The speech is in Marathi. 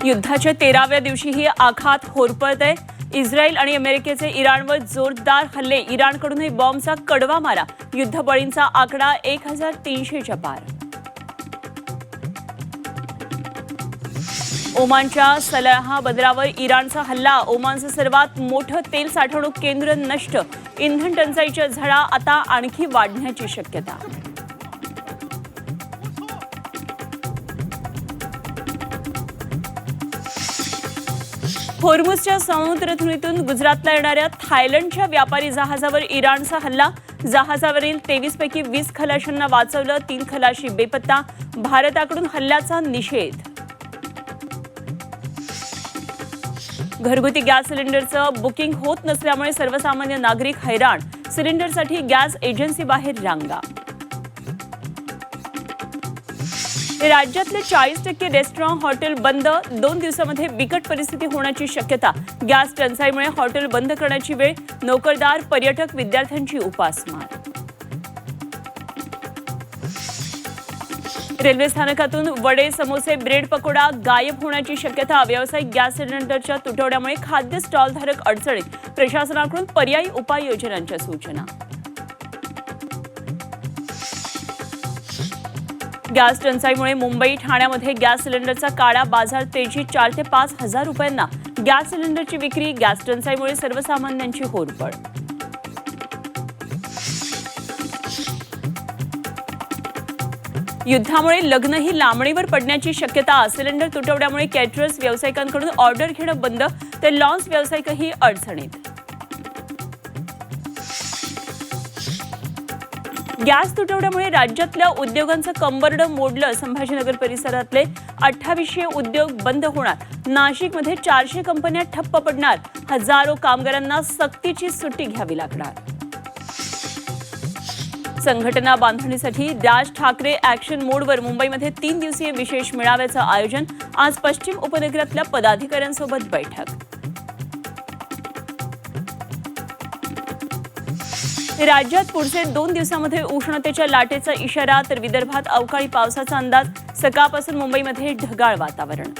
युद्धाच्या 13व्या दिवशीही आघात होरपळतय। इस्रायल आणि अमेरिकेचे इराणवर जोरदार हल्ले, इराणकडूनही बॉम्बचा कडवा मारा। युद्धबळींचा आकडा 1300च्या पार। ओमानच्या सलाहा बंदरावर इराणचा हल्ला, ओमानचं सर्वात मोठं तेल साठवणूक केंद्र नष्ट। इंधन टंचाईच्या झळा आता आणखी वाढण्याची शक्यता। होर्मुझच्या समुद्रधुनीतून गुजरातला येणाऱ्या थायलंडच्या व्यापारी जहाजावर इराणचा हल्ला, जहाजावरील 23 पैकी 20 खलाशांना वाचवलं, 3 खलाशी बेपत्ता। भारताकडून हल्ल्याचा निषेध। घरगुती गॅस सिलेंडरचं बुकिंग होत नसल्यामुळे सर्वसामान्य नागरिक हैराण, सिलेंडरसाठी गॅस एजन्सीबाहेर रांगा। राज्यातले 40% रेस्टॉरंट हॉटेल बंद, 2 दिवसांमध्ये बिकट परिस्थिती होण्याची शक्यता। गॅस टंचाईमुळे हॉटेल बंद करण्याची वेळ, नोकरदार, पर्यटक, विद्यार्थ्यांची उपासमार। रेल्वे स्थानकातून वडे, समोसे, ब्रेड पकोडा गायब होण्याची शक्यता। व्यावसायिक गॅस सिलेंडरच्या तुटवड्यामुळे खाद्य स्टॉलधारक अडचणीत, प्रशासनाकडून पर्यायी उपाययोजनांच्या सूचना। गॅस टंचाईमुळे मुंबई, ठाण्यामध्ये गॅस सिलेंडरचा काळा बाजार तेजी, 4 ते 5 हजार रुपयांना गॅस सिलेंडरची विक्री। गॅस टंचाईमुळे सर्वसामान्यांची होरपळ। युद्धामुळे लग्नही लांबणीवर पडण्याची शक्यता। सिलेंडर तुटवड्यामुळे कॅटरर्स, व्यावसायिकांकडून ऑर्डर घेणं बंद, तर लॉन्स व्यावसायिकही अडचणीत। गॅस तुटवड्यामुळे राज्यातल्या उद्योगांचं कंबरडं मोडलं, संभाजीनगर परिसरातले 2800 उद्योग बंद होणार। नाशिकमध्ये 400 कंपन्या ठप्प पडणार, हजारो कामगारांना सक्तीची सुट्टी घ्यावी लागणार। संघटना बांधणीसाठी राज ठाकरे ॲक्शन मोडवर, मुंबईमध्ये 3 दिवसीय विशेष मेळाव्याचं आयोजन। आज पश्चिम उपनगरातल्या पदाधिकाऱ्यांसोबत बैठक। राज्यात पुढचे 2 दिवसांमध्ये उष्णतेच्या लाटेचा इशारा, तर विदर्भात अवकाळी पावसाचा अंदाज। सकाळपासून मुंबईमध्ये ढगाळ वातावरण।